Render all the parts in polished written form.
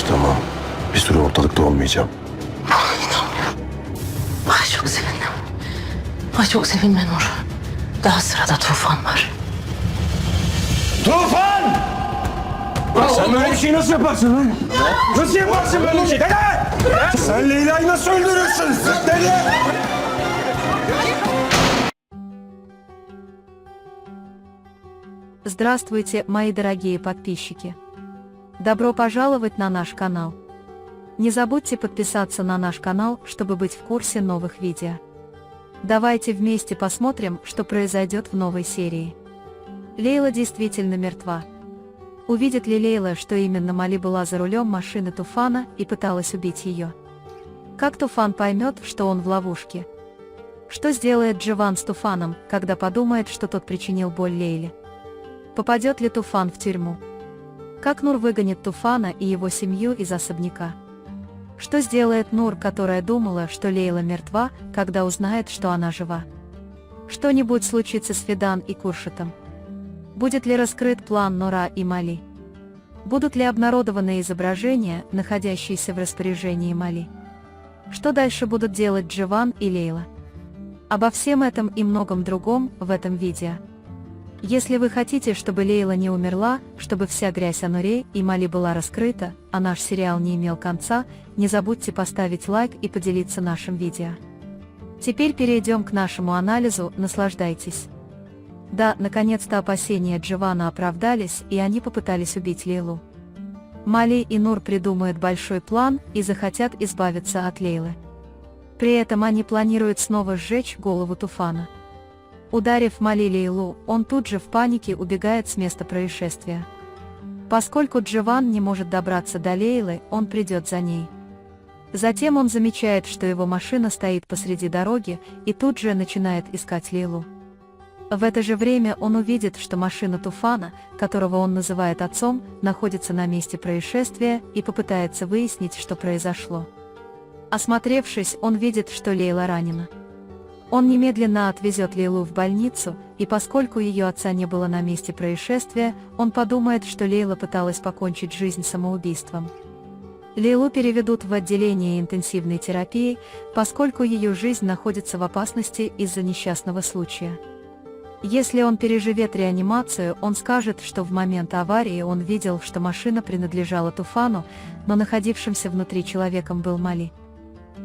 Tamam. Bir süre ortalıkta olmayacağım. İnanmıyorum. Ay çok sevindim. Ay çok sevinme Nur. Daha sırada Tufan var. Tufan! Sen böyle bir şey nasıl yaparsın lan? Nasıl yaparsın böyle bir şey? Dede! Sen Leyla'yı nasıl öldürürsün? Dede! Здравствуйте, мои дорогие подписчики! Добро пожаловать на наш канал! Не забудьте подписаться на наш канал, чтобы быть в курсе новых видео. Давайте вместе посмотрим, что произойдет в новой серии. Лейла действительно мертва. Увидит ли Лейла, что именно Мали была за рулем машины Туфана и пыталась убить ее? Как Туфан поймет, что он в ловушке? Что сделает Джован с Туфаном, когда подумает, что тот причинил боль Лейле? Попадет ли Туфан в тюрьму? Как Нур выгонит Туфана и его семью из особняка? Что сделает Нур, которая думала, что Лейла мертва, когда узнает, что она жива? Что-нибудь случится с Фидан и Куршетом? Будет ли раскрыт план Нура и Мали? Будут ли обнародованы изображения, находящиеся в распоряжении Мали? Что дальше будут делать Джован и Лейла? Обо всем этом и многом другом в этом видео. Если вы хотите, чтобы Лейла не умерла, чтобы вся грязь о Нуре и Мали была раскрыта, а наш сериал не имел конца, не забудьте поставить лайк и поделиться нашим видео. Теперь перейдем к нашему анализу, наслаждайтесь. Да, наконец-то опасения Джована оправдались, и они попытались убить Лейлу. Мали и Нур придумают большой план и захотят избавиться от Лейлы. При этом они планируют снова сжечь голову Туфана. Ударив Мали Лейлу, он тут же в панике убегает с места происшествия. Поскольку Джован не может добраться до Лейлы, он придет за ней. Затем он замечает, что его машина стоит посреди дороги, и тут же начинает искать Лейлу. В это же время он увидит, что машина Туфана, которого он называет отцом, находится на месте происшествия и попытается выяснить, что произошло. Осмотревшись, он видит, что Лейла ранена. Он немедленно отвезет Лейлу в больницу, и поскольку ее отца не было на месте происшествия, он подумает, что Лейла пыталась покончить жизнь самоубийством. Лейлу переведут в отделение интенсивной терапии, поскольку ее жизнь находится в опасности из-за несчастного случая. Если он переживет реанимацию, он скажет, что в момент аварии он видел, что машина принадлежала Туфану, но находившимся внутри человеком был Мали.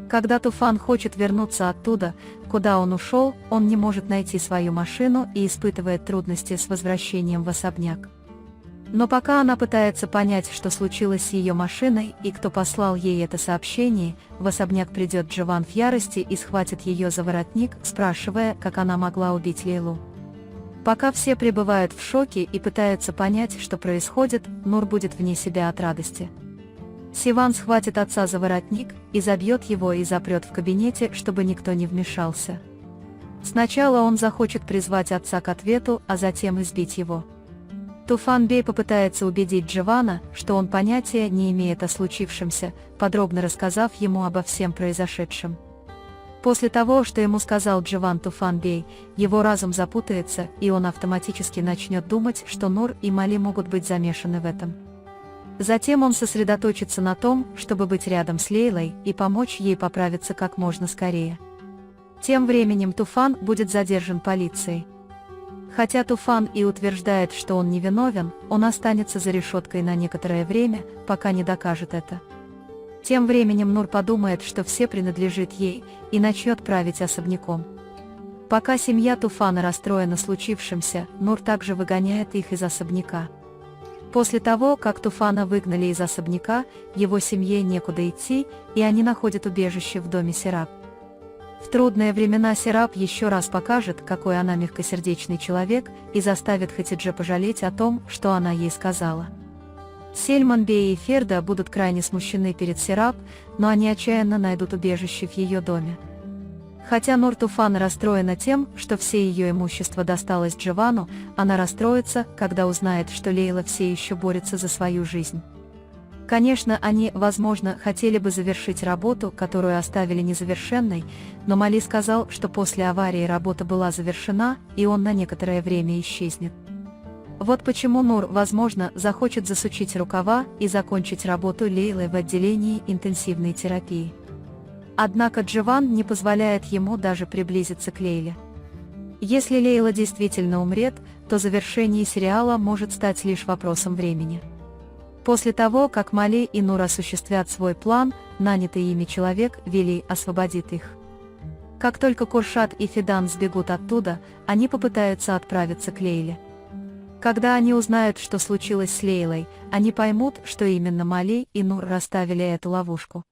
Когда Туфан хочет вернуться оттуда, куда он ушел, он не может найти свою машину и испытывает трудности с возвращением в особняк. Но пока она пытается понять, что случилось с ее машиной и кто послал ей это сообщение, в особняк придет Джован в ярости и схватит ее за воротник, спрашивая, как она могла убить Лейлу. Пока все пребывают в шоке и пытаются понять, что происходит, Нур будет вне себя от радости. Сиван схватит отца за воротник и забьет его и запрет в кабинете, чтобы никто не вмешался. Сначала он захочет призвать отца к ответу, а затем избить его. Туфан Бей попытается убедить Джована, что он понятия не имеет о случившемся, подробно рассказав ему обо всем произошедшем. После того, что ему сказал Джован Туфан Бей, его разум запутается, и он автоматически начнет думать, что Нур и Мали могут быть замешаны в этом. Затем он сосредоточится на том, чтобы быть рядом с Лейлой и помочь ей поправиться как можно скорее. Тем временем Туфан будет задержан полицией. Хотя Туфан и утверждает, что он невиновен, он останется за решеткой на некоторое время, пока не докажет это. Тем временем Нур подумает, что все принадлежит ей, и начнет править особняком. Пока семья Туфана расстроена случившимся, Нур также выгоняет их из особняка. После того, как Туфана выгнали из особняка, его семье некуда идти, и они находят убежище в доме Серап. В трудные времена Серап еще раз покажет, какой она мягкосердечный человек, и заставит Хатидже пожалеть о том, что она ей сказала. Сельман Бей и Ферда будут крайне смущены перед Серап, но они отчаянно найдут убежище в ее доме. Хотя Нур Туфана расстроена тем, что все ее имущество досталось Джовану, она расстроится, когда узнает, что Лейла все еще борется за свою жизнь. Конечно, они, возможно, хотели бы завершить работу, которую оставили незавершенной, но Мали сказал, что после аварии работа была завершена, и он на некоторое время исчезнет. Вот почему Нур, возможно, захочет засучить рукава и закончить работу Лейлы в отделении интенсивной терапии. Однако Дживан не позволяет ему даже приблизиться к Лейле. Если Лейла действительно умрет, то завершение сериала может стать лишь вопросом времени. После того, как Мали и Нур осуществят свой план, нанятый ими человек, Вели, освободит их. Как только Куршат и Фидан сбегут оттуда, они попытаются отправиться к Лейле. Когда они узнают, что случилось с Лейлой, они поймут, что именно Мали и Нур расставили эту ловушку.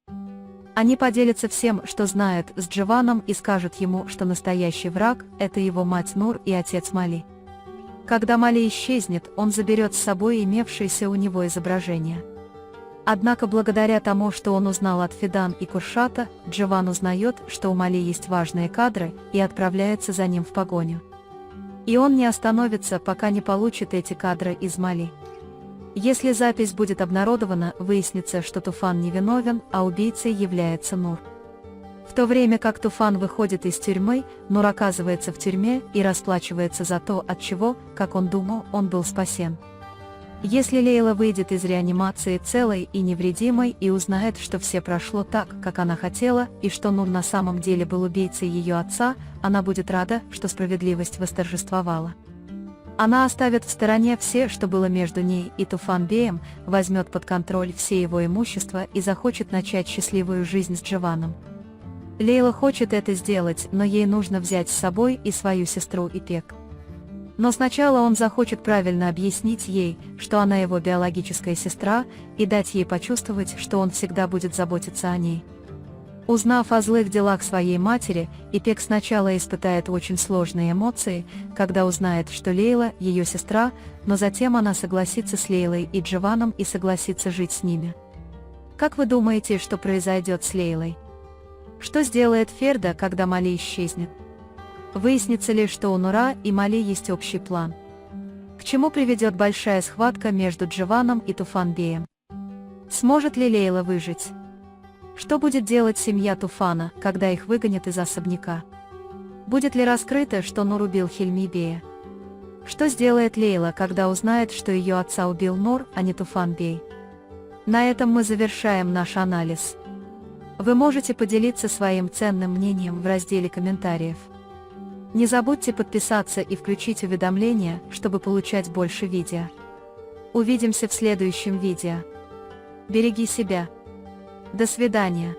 Они поделятся всем, что знают, с Дживаном и скажут ему, что настоящий враг – это его мать Нур и отец Мали. Когда Мали исчезнет, он заберет с собой имевшееся у него изображение. Однако благодаря тому, что он узнал от Фидан и Куршата, Дживан узнает, что у Мали есть важные кадры, и отправляется за ним в погоню. И он не остановится, пока не получит эти кадры из Мали. Если запись будет обнародована, выяснится, что Туфан невиновен, а убийцей является Нур. В то время как Туфан выходит из тюрьмы, Нур оказывается в тюрьме и расплачивается за то, от чего, как он думал, он был спасен. Если Лейла выйдет из реанимации целой и невредимой и узнает, что все прошло так, как она хотела, и что Нур на самом деле был убийцей ее отца, она будет рада, что справедливость восторжествовала. Она оставит в стороне все, что было между ней и Туфан-беем, возьмет под контроль все его имущество и захочет начать счастливую жизнь с Дживаном. Лейла хочет это сделать, но ей нужно взять с собой и свою сестру Ипек. Но сначала он захочет правильно объяснить ей, что она его биологическая сестра, и дать ей почувствовать, что он всегда будет заботиться о ней. Узнав о злых делах своей матери, Ипек сначала испытает очень сложные эмоции, когда узнает, что Лейла – ее сестра, но затем она согласится с Лейлой и Дживаном и согласится жить с ними. Как вы думаете, что произойдет с Лейлой? Что сделает Ферда, когда Мали исчезнет? Выяснится ли, что у Нура и Мали есть общий план? К чему приведет большая схватка между Дживаном и Туфан-беем? Сможет ли Лейла выжить? Что будет делать семья Туфана, когда их выгонят из особняка? Будет ли раскрыто, что Нур убил Хильми-бея? Что сделает Лейла, когда узнает, что ее отца убил Нур, а не Туфан-бей? На этом мы завершаем наш анализ. Вы можете поделиться своим ценным мнением в разделе комментариев. Не забудьте подписаться и включить уведомления, чтобы получать больше видео. Увидимся в следующем видео. Береги себя. До свидания.